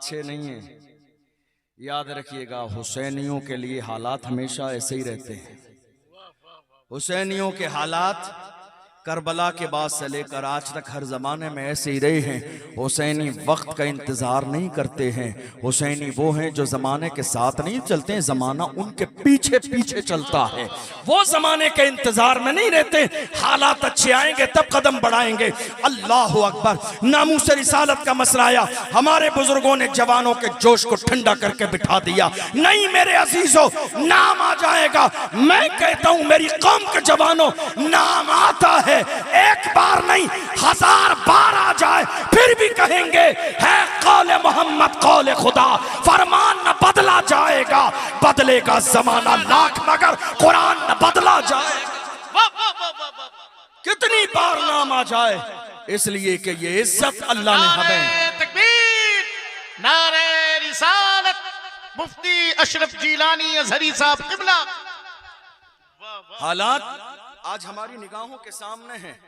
अच्छे नहीं हैं। याद रखिएगा, हुसैनियों के लिए हालात हमेशा ऐसे ही रहते हैं। हुसैनियों के हालात करबला के बाद से लेकर आज तक हर जमाने में ऐसे ही रहे हैं। हुसैनी वक्त का इंतजार नहीं करते हैं। हुसैनी वो हैं जो जमाने के साथ नहीं चलते हैं, जमाना उनके पीछे पीछे चलता है। वो जमाने के इंतजार में नहीं रहते। हालात अच्छे आएंगे तब कदम बढ़ाएंगे। अल्लाह अकबर। नामूस रिसालत का मसला आया, हमारे बुजुर्गों ने जवानों के जोश को ठंडा करके बिठा दिया। नहीं मेरे अजीजों, नाम आ जाएगा। मैं कहता हूं मेरी कौम के जवानों, नाम आता है, एक बार नहीं 1000 बार आ जाए फिर भी कहेंगे है कौले मोहम्मद कौले खुदा। फरमान न बदला जाएगा, बदलेगा जमाना लाख मगर कुरान न बदला जाएगा। कितनी बार नाम आ जाए, इसलिए कि ये इज्जत अल्लाह ने हमें। तकबीर, नारे रिसालत, मुफ्ती अशरफ जिलानी अजहरी साहब किबला। हालात आज हमारी निगाहों के सामने हैं।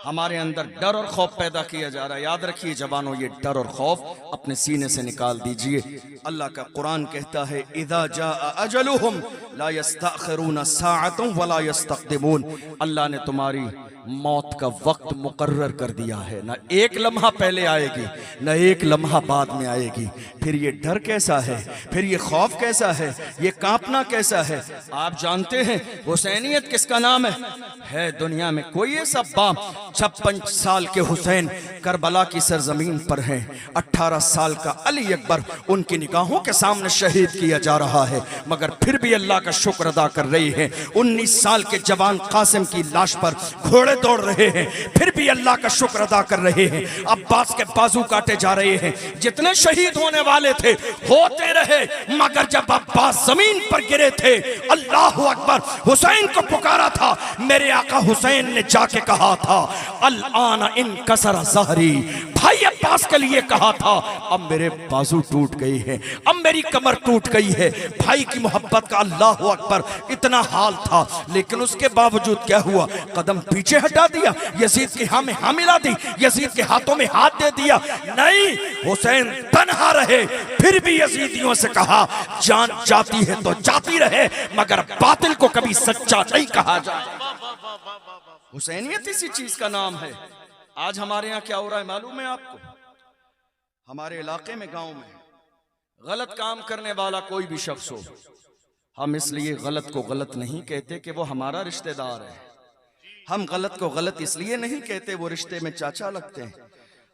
हमारे अंदर डर और खौफ पैदा किया जा रहा है। याद रखिए जवानों, ये डर और खौफ अपने सीने से निकाल दीजिए। अल्लाह का कुरान कहता है, इदा जा अजलुहुम ला यस्तअखिरून साअतन वला यस्तक़दिमून। अल्लाह ने तुम्हारी मौत का वक्त मुकर्रर कर दिया है। ना एक लम्हा पहले आएगी, ना एक लम्हा बाद में आएगी। फिर ये डर कैसा है, फिर ये खौफ कैसा है, ये कांपना कैसा है। आप जानते हैं हुसैनियत किसका नाम है दुनिया में कोई ऐसा बाप। 56 साल के हुसैन करबला की सरजमीन पर हैं। 18 साल का अली अकबर उनकी निगाहों के सामने शहीद किया जा रहा है, मगर फिर भी अल्लाह का शुक्र अदा कर रही है। 19 साल के जवान कासिम की लाश पर घोड़े दौड़ रहे हैं, फिर भी अल्लाह का शुक्र अदा कर रहे हैं। अब्बास के बाजू काटे जा रहे हैं। जितने शहीद होने वाले थे होते रहे, मगर जब अब्बास जमीन पर गिरे थे, अल्लाह अकबर, हुसैन को पुकारा था। मेरे आका हुसैन ने जाके कहा था, अल आना इन कसरा ज़हरी। भाई अब्बास के लिए कहा था, अब मेरे बाजू टूट गई है, अब मेरी कमर टूट गई है। भाई की मोहब्बत का अल्लाह अकबर इतना हाल था, लेकिन उसके बावजूद क्या हुआ, कदम पीछे हटा दिया, यजीद की हाँ में हाँ मिला दी, यजीद के हाथों में हाथ दे दिया। नहीं, हुसैन तन्हा रहे। फिर भी यजीदियों से कहा, जान जाती है तो जाती रहे, मगर बातिल को कभी सच्चा नहीं कहा जाए। हुसैनियत इसी चीज का नाम है। आज हमारे यहाँ क्या हो रहा है मालूम है आपको? हमारे इलाके में, गांव में गलत काम करने वाला कोई भी शख्स हो, हम इसलिए गलत को गलत नहीं कहते कि वो हमारा रिश्तेदार है। हम गलत को गलत इसलिए नहीं कहते वो रिश्ते में चाचा लगते हैं।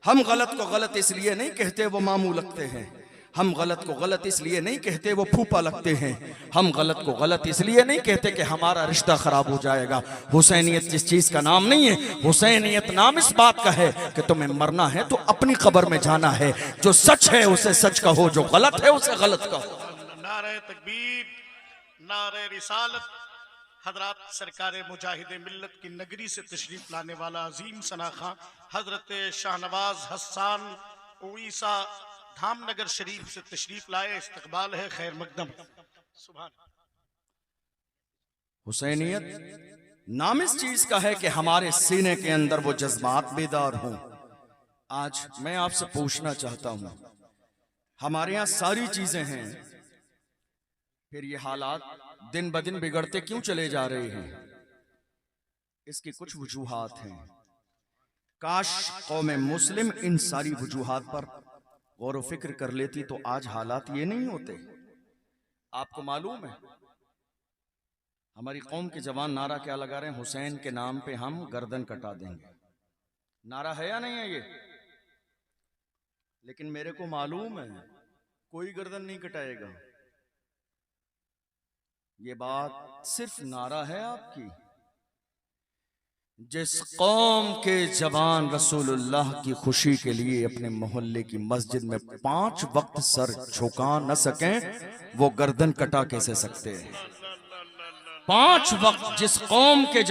हम गलत को गलत इसलिए नहीं कहते वो मामू लगते हैं। हम गलत को गलत इसलिए नहीं कहते वो फूफा लगते हैं। हम गलत को गलत इसलिए नहीं कहते कि हमारा रिश्ता खराब हो जाएगा। हुसैनियत जिस चीज का नाम नहीं है, हुसैनियत नाम इस बात का है कि तुम्हें मरना है तो अपनी कब्र में जाना है। जो सच है उसे सच कहो, जो गलत है उसे गलत कहो। नारे तकबीर, नारे रिसालत। हजरत सरकार मुजाहिद मिल्लत की नगरी से तशरीफ लाने वाला अजीम सनाखा हजरत शाहनवाज हसन ओईसा धामनगर शरीफ से तशरीफ लाए। इस्तकबाल है, खैर मकदम। सुभान। हुसैनियत नाम इस चीज का है कि हमारे सीने के अंदर वो जज्बात बेदार हों। आज मैं आपसे पूछना चाहता हूं, हमारे यहाँ सारी चीजें हैं, फिर ये हालात दिन ब दिन बिगड़ते क्यों चले जा रहे हैं? इसकी कुछ वजूहात हैं। काश कौम मुस्लिम इन सारी वजूहात पर गौर व फिक्र कर लेती तो आज हालात ये नहीं होते। आपको मालूम है हमारी कौम के जवान नारा क्या लगा रहे हैं? हुसैन के नाम पे हम गर्दन कटा देंगे। नारा है या नहीं है ये? लेकिन मेरे को मालूम है कोई गर्दन नहीं कटाएगा। ये बात सिर्फ नारा है आपकी। जिस कौम के जवान रसूलुल्लाह की खुशी के लिए अपने मोहल्ले की मस्जिद में 5 वक्त सर झुका न सकें, वो गर्दन कटा कैसे सकते हैं? 5 वक्त जिस कौम के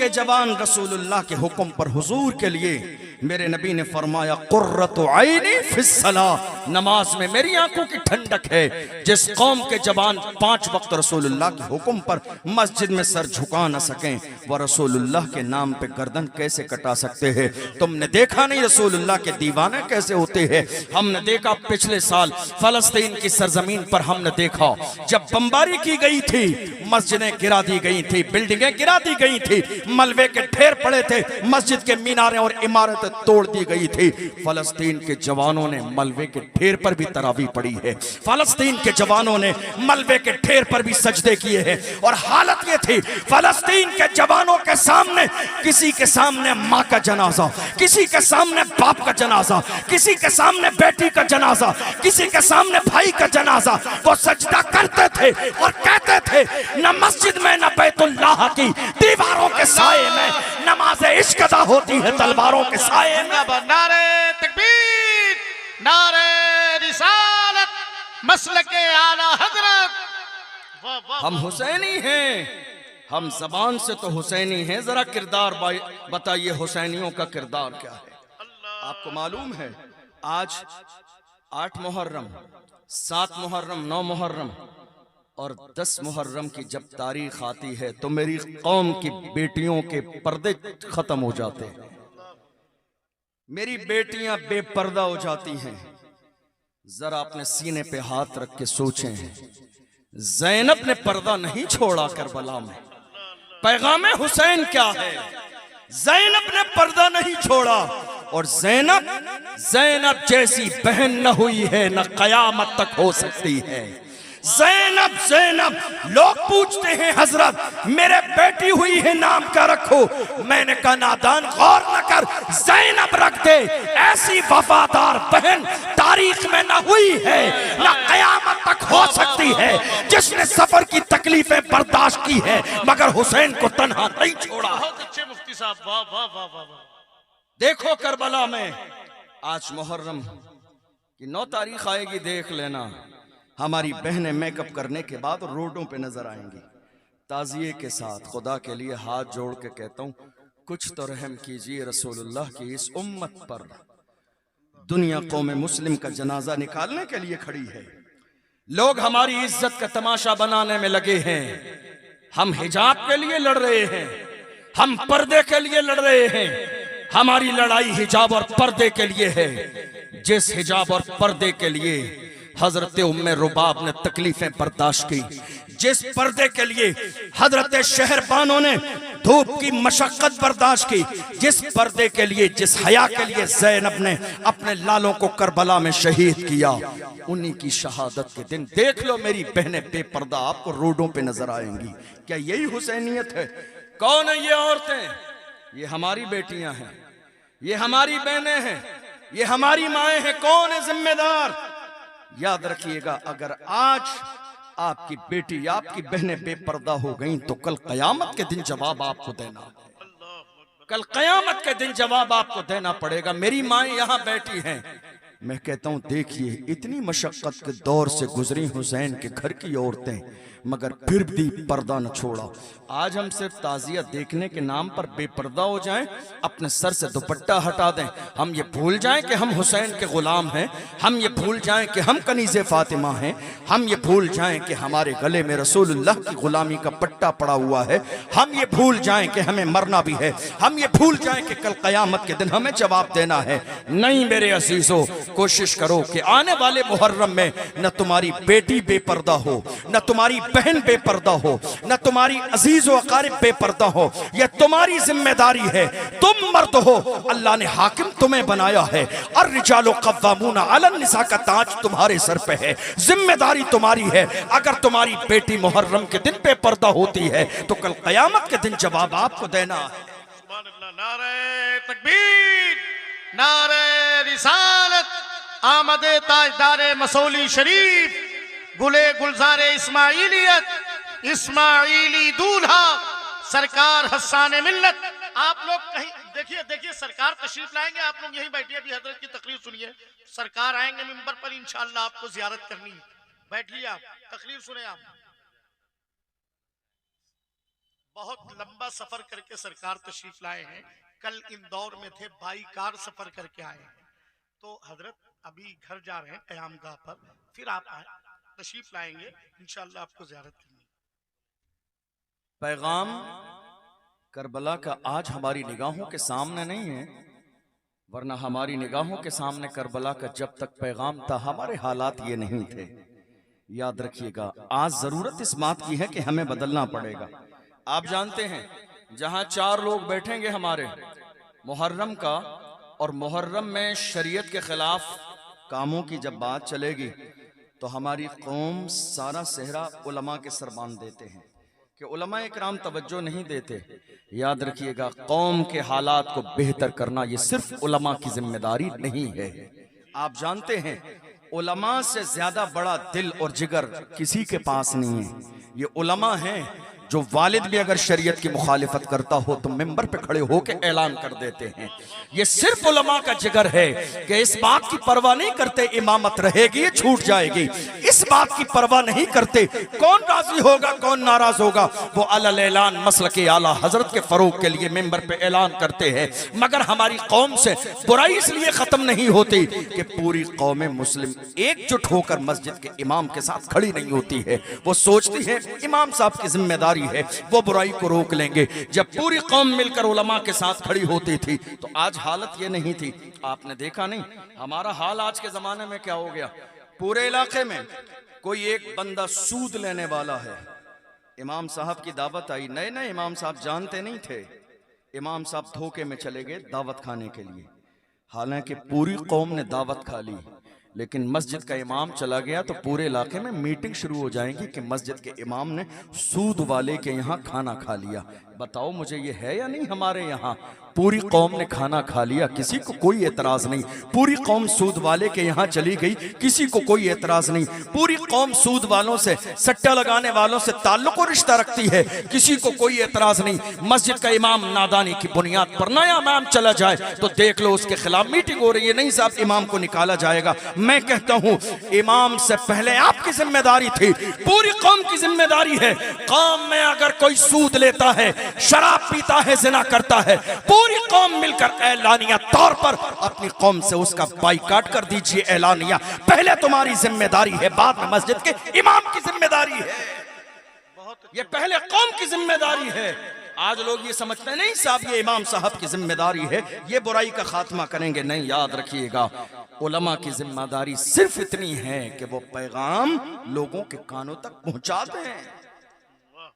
जवान रसूलुल्लाह के हुक्म पर हुजूर के लिए, मेरे नबी ने फरमाया कुर्रतु आइनी फिस्सलाह, नमाज में मेरी आंखों की ठंडक है। जिस कौम के जवान 5 वक्त रसूलुल्लाह के हुक्म पर मस्जिद में सर झुका न सकें, वह रसूलुल्लाह के नाम पे गर्दन कैसे कटा सकते हैं? तुमने देखा नहीं रसूलुल्लाह के दीवाने कैसे होते हैं? हमने देखा पिछले साल फलस्तीन की सरजमीन पर, हमने देखा जब बमबारी की गई थी, मस्जिदें गिरा दी गई थी, बिल्डिंगें गिरा दी गई थी, मलबे के ढेर पड़े थे, मस्जिद के मीनारें और इमारतें तोड़ दी गई थी। फलस्तीन के जवानों ने मलबे के ढेर पर भी तरावी पड़ी है, फलस्तीन के जवानों ने मलबे के ढेर पर भी सजदे किए हैं। और हालत ये थी, फलस्तीन के जवानों के सामने, किसी के सामने माँ का जनाजा, किसी के सामने बाप का जनाजा, किसी के सामने बेटी का जनाजा, किसी के सामने भाई का जनाजा, वो सजदा करते थे और कहते थे न मस्जिद में न बैतुल्लाह की दीवारों के साए में नमाज इश्क अदा होती है, तलवारों के साए में। नारे तकबीर, नारे रिसालत, मसलके आला हजरत। वाह वाह। हम हुसैनी हैं, हम जबान से तो हुसैनी हैं, जरा किरदार बताइए हुसैनियों का किरदार क्या है? आपको मालूम है आज 8 मुहर्रम, 7 मुहर्रम, 9 मुहर्रम और 10 मुहर्रम की जब तारीख आती है तो मेरी कौम की बेटियों के पर्दे खत्म हो जाते हैं, मेरी बेटियां बेपर्दा हो जाती हैं। जरा अपने सीने पे हाथ रख के सोचें, ज़ैनब ने पर्दा नहीं छोड़ा करबला में। पैगाम हुसैन क्या है? ज़ैनब ने पर्दा नहीं छोड़ा, और ज़ैनब जैसी बहन न हुई है, न कयामत तक हो सकती है। ज़ैनब लोग पूछते हैं हजरत मेरे बेटी हुई है, नाम क्या रखो? मैंने कहा नादान गौर न कर, ज़ैनब रख दे। ऐसी वफादार बहन तारीख में न हुई है, न कयामत तक हो सकती है, जिसने सफर की तकलीफें बर्दाश्त की है मगर हुसैन को तन्हा नहीं छोड़ा। बहुत अच्छे मुफ्ती साहब, वाह वाह वाह वाह वाह। देखो करबला में आज मुहर्रम की 9 तारीख आएगी, देख लेना हमारी बहनें मेकअप करने के बाद रोडों पे नजर आएंगी ताजिए के साथ। खुदा के लिए हाथ जोड़ के कहता हूं, कुछ तो रहम कीजिए रसूलुल्लाह की इस उम्मत पर। दुनिया कौम मुस्लिम का जनाजा निकालने के लिए खड़ी है, लोग हमारी इज्जत का तमाशा बनाने में लगे हैं। हम हिजाब के लिए लड़ रहे हैं, हम पर्दे के लिए लड़ रहे हैं। हमारी लड़ाई हिजाब और पर्दे के लिए है। जिस हिजाब और पर्दे के लिए हजरत उम्मे रुबाब ने तकलीफें बर्दाश्त की, जिस पर्दे के लिए हजरत शहरबानों ने धूप की मशक्कत बर्दाश्त की, जिस पर्दे के लिए, जिस हया के लिए ज़ैनब ने अपने लालों को करबला में शहीद किया, उन्हीं की शहादत के दिन देख लो मेरी बहनें बेपर्दा आपको रोडों पे नजर आएंगी। क्या यही हुसैनियत है? कौन है ये औरतें? ये हमारी बेटियां हैं, ये हमारी बहनें हैं, ये हमारी माएँ हैं। कौन है जिम्मेदार? याद रखिएगा, अगर आज आपकी बेटी, आपकी बहनें बेपर्दा हो गईं तो कल कयामत के दिन जवाब आपको देना, कल कयामत के दिन जवाब आपको देना पड़ेगा। मेरी माँ यहाँ बैठी हैं, मैं कहता हूँ देखिए इतनी मशक्कत के दौर से गुजरी हुसैन के घर की औरतें, मगर फिर भी पर्दा न छोड़ा। आज हम सिर्फ ताजिया देखने के नाम पर बेपर्दा हो जाएं, अपने सर से दुपट्टा हटा दें, हम ये भूल जाएं कि हम हुसैन के गुलाम हैं, हम ये भूल जाएं कि हम कनीज़े फातिमा हैं, हम ये भूल जाएं कि हमारे गले में रसूलुल्लाह की गुलामी का पट्टा पड़ा हुआ है, हम ये भूल जाएं कि हमें मरना भी है, हम ये भूल जाएं कि कल क़यामत के दिन हमें जवाब देना है। नहीं मेरे अजीजों, कोशिश करो कि आने वाले मुहर्रम में न तुम्हारी बेटी बेपर्दा हो, न तुम्हारी बहन बेपर्दा हो, न तुम्हारी अजीज व अकारिब बेपर्दा हो। यह तुम्हारी जिम्मेदारी है, तुम मर्द हो, अल्लाह ने हाकिम तुम्हें बनाया है। और रिजालो कव्वामूना अलन निसा का ताज तुम्हारे सर पे है, जिम्मेदारी तुम्हारी है। अगर तुम्हारी बेटी मुहर्रम के दिन बेपर्दा होती है तो कल क़यामत के दिन जवाब आपको देना है। नारे तकबीर, नारे रिसालत, आमदे ताजदारे मसौली शरीफ, गुले गुलजारे इस्माइलियत, इस्माइली दूल्हा सरकार हस्साने मिल्लत। आप लोग कहीं देखिए, देखिए सरकार तशरीफ लाएंगे, आप लोग यहीं बैठिए, अभी हजरत की तकरीर सुनिए। सरकार आएंगे मिंबर पर, इंशाअल्लाह आपको जियारत करनी है। बैठिए आप, तकरीर सुने आप। बहुत लंबा सफर करके सरकार तशरीफ लाए हैं। कल इंदौर में थे, बाई कार सफर करके आए हैं। तो हजरत अभी घर जा रहे हैं क़यामगाह पर, फिर आप आए तशरीफ लाएंगे, इंशाअल्लाह आपको ज़ियारत करनी। पैगाम करबला का आज हमारी निगाहों के सामने नहीं है, वरना हमारी निगाहों के सामने करबला का जब तक पैगाम था हमारे हालात ये नहीं थे। याद रखिएगा, आज जरूरत इस बात की है कि हमें बदलना पड़ेगा। आप जानते हैं, जहां 4 लोग बैठेंगे हमारे मुहर्रम का, और मुहर्रम में शरीयत के खिलाफ कामों की जब बात चलेगी तो हमारी कौम सारा सेहरा उलमा के सर बांध देते हैं कि उलमा इकराम तवज्जो नहीं देते। याद रखिएगा, कौम के हालात को बेहतर करना ये सिर्फ उलमा की जिम्मेदारी नहीं है। आप जानते हैं, उलमा से ज्यादा बड़ा दिल और जिगर किसी के पास नहीं है। ये उलमा हैं जो वालिद भी अगर शरीयत की मुखालिफत करता हो तो मिंबर पे खड़े होकर ऐलान कर देते हैं। ये सिर्फ उलमा का जिगर है कि इस बात की परवाह नहीं करते इमामत रहेगी छूट जाएगी, इस बात की परवाह नहीं करते कौन राजी होगा कौन नाराज होगा, वो अलल ऐलान मसलक आला हजरत के फरोग के लिए मिंबर पे ऐलान करते हैं। मगर हमारी कौम से बुराई इसलिए खत्म नहीं होती कि पूरी कौम मुस्लिम एकजुट होकर मस्जिद के इमाम के साथ खड़ी नहीं होती है। वो सोचती है इमाम साहब की जिम्मेदारी है, वो बुराई को रोक लेंगे। जब पूरी कौम मिलकर उलमा के साथ खड़ी होती थी तो आज हालत ये नहीं थी। आपने देखा नहीं हमारा हाल आज के जमाने में क्या हो गया। पूरे इलाके में कोई एक बंदा सूद लेने वाला है। इमाम साहब की दावत आई, नए नए इमाम साहब जानते नहीं थे, इमाम साहब धोखे में चले गए दावत खाने के लिए। हालांकि पूरी कौम ने दावत खा ली, लेकिन मस्जिद का इमाम चला गया तो पूरे इलाके में मीटिंग शुरू हो जाएगी कि मस्जिद के इमाम ने सूद वाले के यहाँ खाना खा लिया। बताओ मुझे, ये है या नहीं हमारे यहाँ? पूरी कौम ने खाना खा लिया, किसी को कोई एतराज नहीं। पूरी कौम सूद वाले के यहाँ चली गई, किसी को कोई एतराज नहीं। पूरी कौम सूद वालों से, सट्टा लगाने वालों से ताल्लुक और रिश्ता रखती है, किसी को कोई एतराज नहीं। मस्जिद का इमाम नादानी की बुनियाद पर नया इमाम चला जाए तो देख लो उसके खिलाफ मीटिंग हो रही है, नहीं साहब इमाम को निकाला जाएगा। मैं कहता हूँ इमाम से पहले आपकी जिम्मेदारी थी, पूरी कौम की जिम्मेदारी है। कौम में अगर कोई सूद लेता है, शराब पीता है, जिना करता है, पूरी कौम मिलकर ऐलानिया तौर पर अपनी कौम से उसका बाइकाट कर दीजिए। ऐलानिया पहले तुम्हारी जिम्मेदारी है, बाद में मस्जिद के इमाम की जिम्मेदारी है। ये पहले कौम की जिम्मेदारी है। आज लोग ये समझते नहीं साहब ये इमाम साहब की जिम्मेदारी है, ये बुराई का खात्मा करेंगे। नहीं, याद रखिएगा उलमा की जिम्मेदारी सिर्फ इतनी है कि वो पैगाम लोगों के कानों तक पहुंचा दें।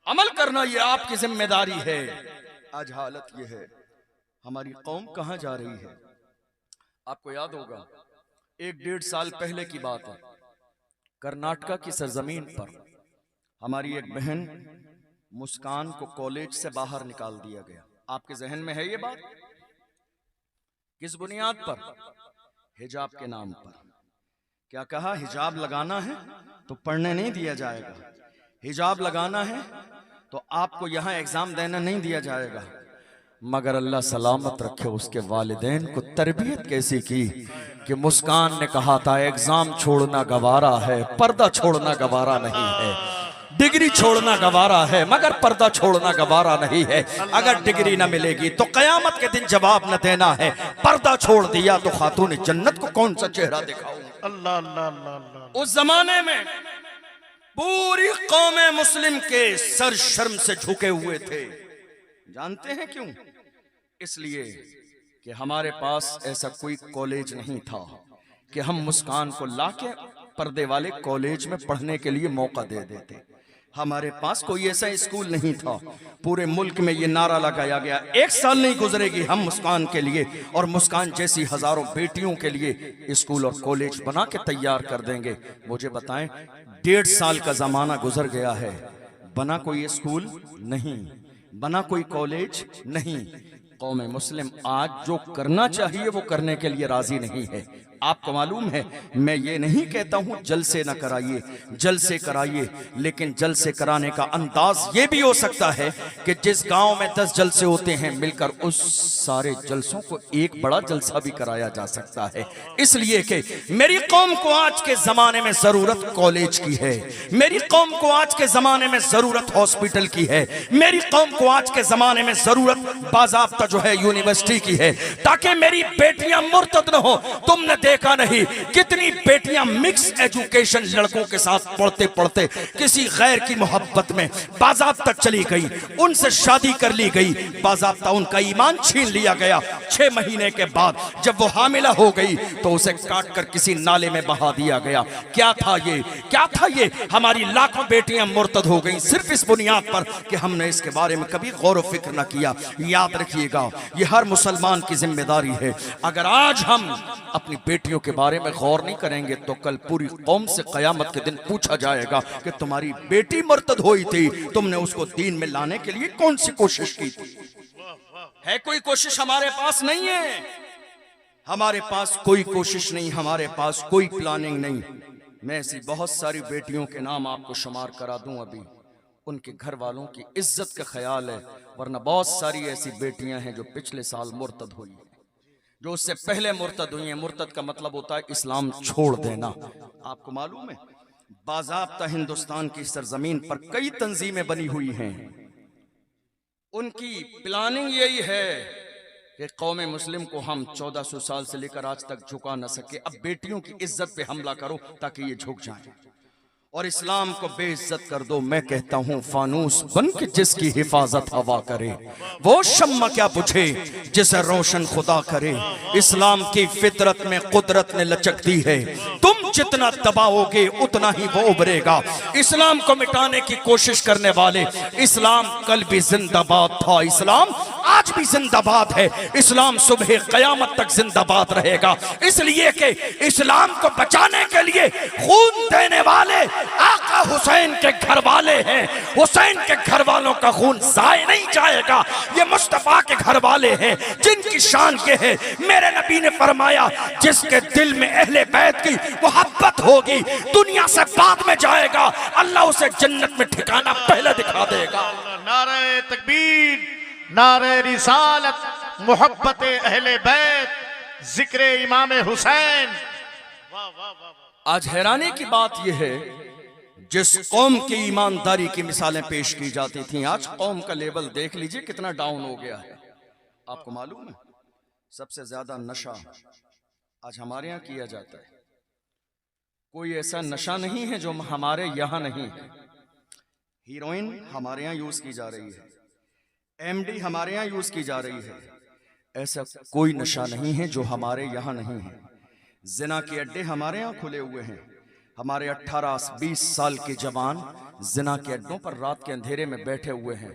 अमल करना ये आपकी जिम्मेदारी है। आज हालत ये है, हमारी कौम कहां जा रही है। आपको याद होगा 1-1.5 साल पहले की बात है, कर्नाटका की सरजमीन पर हमारी एक बहन मुस्कान को कॉलेज से बाहर निकाल दिया गया। आपके जहन में है ये बात? किस बुनियाद पर? हिजाब के नाम पर। क्या कहा? हिजाब लगाना है तो पढ़ने नहीं दिया जाएगा, हिजाब लगाना है तो आपको यहाँ एग्जाम देना नहीं दिया जाएगा। मगर अल्लाह सलामत रखे उसके वालिदैन को तरबियत कैसी की कि मुस्कान ने कहा था एग्जाम छोड़ना गवारा है, पर्दा छोड़ना गवारा नहीं है। डिग्री छोड़ना गवारा है मगर पर्दा छोड़ना गवारा नहीं है। अगर डिग्री न मिलेगी तो कयामत के दिन जवाब न देना है। पर्दा छोड़ दिया तो खातून जन्नत को कौन सा चेहरा दिखाऊं। अल्लाह अल्लाह अल्लाह। उस जमाने में पूरी कौम मुस्लिम के सर शर्म से झुके हुए थे। जानते हैं क्यों? इसलिए कि हमारे पास ऐसा कोई कॉलेज नहीं था कि हम मुस्कान को लाके पर्दे वाले कॉलेज में पढ़ने के लिए मौका दे देते। हमारे पास कोई ऐसा स्कूल नहीं था। पूरे मुल्क में ये नारा लगाया गया 1 साल नहीं गुजरेगी हम मुस्कान के लिए और मुस्कान जैसी हजारों बेटियों के लिए स्कूल और कॉलेज बना के तैयार कर देंगे। मुझे बताएं 1.5 साल का जमाना गुजर गया है, बना कोई स्कूल नहीं, बना कोई कॉलेज नहीं। कौम मुस्लिम आज जो करना चाहिए वो करने के लिए राजी नहीं है। आपको मालूम है, मैं ये नहीं कहता हूं जलसे न कराइए, जलसे कराइए, लेकिन जलसे कराने का अंदाज ये भी हो सकता है कि जिस गांव में 10 जलसे होते हैं मिलकर उस सारे जलसों को एक बड़ा जलसा भी कराया जा सकता है। इसलिए कि मेरी कौम को आज के जमाने में जरूरत कॉलेज की है, मेरी कौम को आज के जमाने में जरूरत हॉस्पिटल की है, मेरी कौम को आज के जमाने में जरूरत बाज़ाब्ता जो है यूनिवर्सिटी की है, ताकि मेरी बेटियां मुर्तद न हो। तुमने देखा नहीं कितनी बेटियां मिक्स एजुकेशन लड़कों के साथ पढ़ते पढ़ते किसी गैर की मोहब्बत में बाज़ाब्ता चली गई, उनसे शादी कर ली गई, बाज़ाब्ता उनका ईमान छीन लिया गया। 6 महीने के बाद जब वो हामिला हो गई तो उसे काट कर किसी नाले में बहा दिया गया। क्या था ये, क्या था ये? हमारी लाखों बेटियां मुर्तद हो गई सिर्फ इस बुनियाद पर कि हमने इसके बारे में कभी गौर व फिक्र न किया। याद रखिएगा, ये हर मुसलमान की जिम्मेदारी है। अगर आज हम अपनी बेटियों के बारे में गौर नहीं करेंगे तो कल पूरी कौम से कयामत के दिन पूछा जाएगा कि तुम्हारी बेटी मुर्तद हुई थी, तुमने उसको दीन में लाने के लिए कौन सी कोशिश की थी? है कोई कोशिश? हमारे पास नहीं है, हमारे पास कोई कोशिश नहीं, हमारे पास कोई प्लानिंग नहीं। मैं ऐसी बहुत सारी बेटियों के नाम आपको शुमार करा दूं, अभी उनके घर वालों की इज्जत का ख्याल है, वरना बहुत सारी ऐसी बेटियां हैं जो पिछले साल मुर्तद हुई हैं, जो उससे पहले मुर्तद हुई हैं। मुर्तद का मतलब होता है इस्लाम छोड़ देना। आपको मालूम है बाज़ाब्ता हिंदुस्तान की सरजमीन पर कई तंजीमें बनी हुई हैं, उनकी प्लानिंग यही है कि कौमे मुस्लिम को हम 1400 साल से लेकर आज तक झुका न सके, अब बेटियों की इज्जत पे हमला करो ताकि ये झुक जाए और इस्लाम को बेइज्जत कर दो। मैं कहता हूँ फानूस बन के जिसकी हिफाजत हवा करे, वो शम्मा क्या बुझे जिसे रोशन खुदा करे। इस्लाम की फितरत में कुदरत ने लचक दी है, तुम जितना दबाओगे उतना ही वो उभरेगा। इस्लाम को मिटाने की कोशिश करने वाले, इस्लाम कल भी जिंदाबाद था, इस्लाम आज भी जिंदाबाद है, इस्लाम सुबह कयामत तक जिंदाबाद रहेगा। इसलिए कि इस्लाम को बचाने के लिए खून देने वाले आका हुसैन के घर वाले हैं। हुसैन के घर वालों का खून जाए नहीं जाएगा, ये मुस्तफा के घर वाले हैं जिनकी शान ये है। मेरे नबी ने फरमाया जिसके दिल में अहले बैत की मोहब्बत होगी दुनिया से बाद में जाएगा, अल्लाह उसे जन्नत में ठिकाना पहले दिखा देगा। नारे तकबीर, नारे रिसालत, मोहब्बत अहले बैत, जिक्र इमाम हुसैन। वाह वाह वाह। आज हैरानी की बात यह है जिस कौम की ईमानदारी की मिसालें पेश की जाती थी, आज कौम का लेवल देख लीजिए कितना डाउन हो गया है। आपको मालूम है सबसे ज्यादा नशा आज हमारे यहाँ किया जाता है। कोई ऐसा नशा नहीं है जो हमारे यहाँ नहीं है। हीरोइन हमारे यहाँ यूज की जा रही है, एमडी हमारे यहाँ यूज की जा रही है। ऐसा कोई नशा नहीं है जो हमारे यहाँ नहीं है। जिना के अड्डे हमारे यहाँ खुले हुए हैं। हमारे 18-20 साल के जवान जिना के अड्डों पर रात के अंधेरे में बैठे हुए हैं।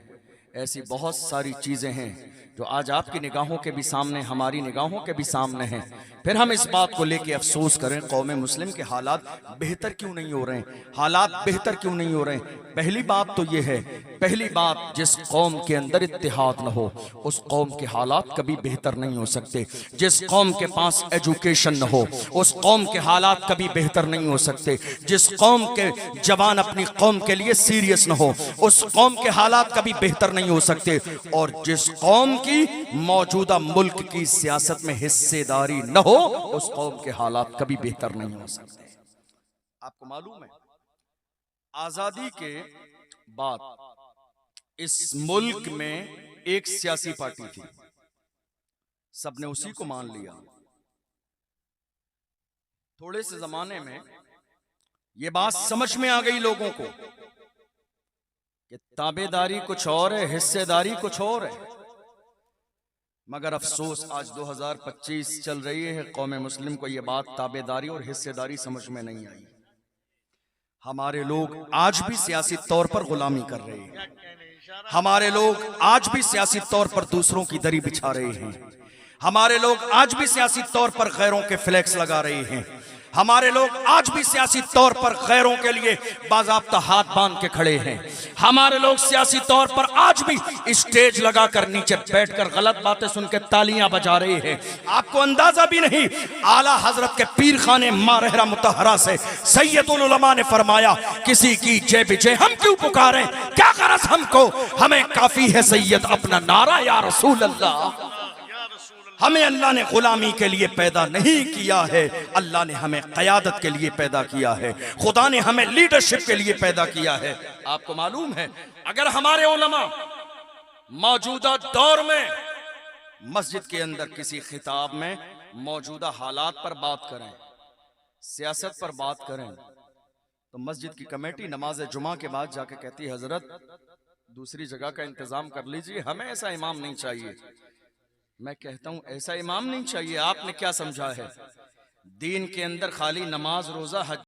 ऐसी बहुत सारी चीजें हैं जो आज आपकी निगाहों के भी सामने, हमारी निगाहों के भी सामने हैं। फिर हम इस बात को लेके अफसोस करें कौमे मुस्लिम के हालात बेहतर क्यों नहीं हो रहे हैं, हालात बेहतर क्यों नहीं हो रहे हैं। पहली बात तो ये है, पहली बात जिस कौम के अंदर इत्तेहाद न हो उस कौम के हालात कभी बेहतर नहीं हो सकते। जिस कौम के पास एजुकेशन न हो उस कौम के हालात कभी बेहतर नहीं हो सकते। जिस कौम के जवान अपनी कौम के लिए सीरियस न हो उस कौम के हालात कभी बेहतर नहीं हो सकते। और जिस कौम की मौजूदा मुल्क की सियासत में हिस्सेदारी न हो उस कौम के हालात कभी बेहतर नहीं हो सकते। आपको मालूम है आजादी के बाद इस मुल्क में एक सियासी पार्टी थी, सबने उसी को मान लिया। थोड़े से जमाने में यह बात समझ में आ गई लोगों को कि ताबेदारी कुछ और है, हिस्सेदारी कुछ और है। मगर अफसोस आज 2025 चल रही है, कौमे मुस्लिम को यह बात ताबेदारी और हिस्सेदारी समझ में नहीं आई। हमारे लोग आज भी सियासी तौर पर गुलामी कर रहे हैं। हमारे लोग आज भी सियासी तौर पर दूसरों की दरी बिछा रहे हैं। हमारे लोग आज भी सियासी तौर पर गैरों के फ्लैक्स लगा रहे हैं। हमारे लोग आज भी सियासी तौर पर गैरों के लिए बाज़ाब्ता हाथ बांध के खड़े हैं। हमारे लोग सियासी तौर पर आज भी स्टेज लगाकर नीचे बैठकर गलत बातें सुन के तालियां बजा रहे हैं। आपको अंदाजा भी नहीं, आला हजरत के पीर खाने मारहरा मुतहरा से सैयदुल उलमा ने फरमाया किसी की जय विजय हम क्यों पुकारें, क्या गरज हमको, हमें काफी है सैयद अपना नारा या रसूल अल्लाह। हमें अल्लाह ने गुलामी के लिए पैदा नहीं किया है, अल्लाह ने हमें क़यादत के लिए पैदा किया है। खुदा ने हमें लीडरशिप के लिए पैदा किया है। आपको मालूम है अगर हमारे उलमा मौजूदा दौर में मस्जिद के अंदर किसी खिताब में मौजूदा हालात पर बात करें, सियासत पर बात करें, तो मस्जिद की कमेटी नमाज जुमा के बाद जाके कहती है हजरत दूसरी जगह का इंतजाम कर लीजिए, हमें ऐसा इमाम नहीं चाहिए। मैं कहता हूं ऐसा इमाम नहीं चाहिए, आपने क्या समझा है? दीन के अंदर खाली नमाज रोजा हज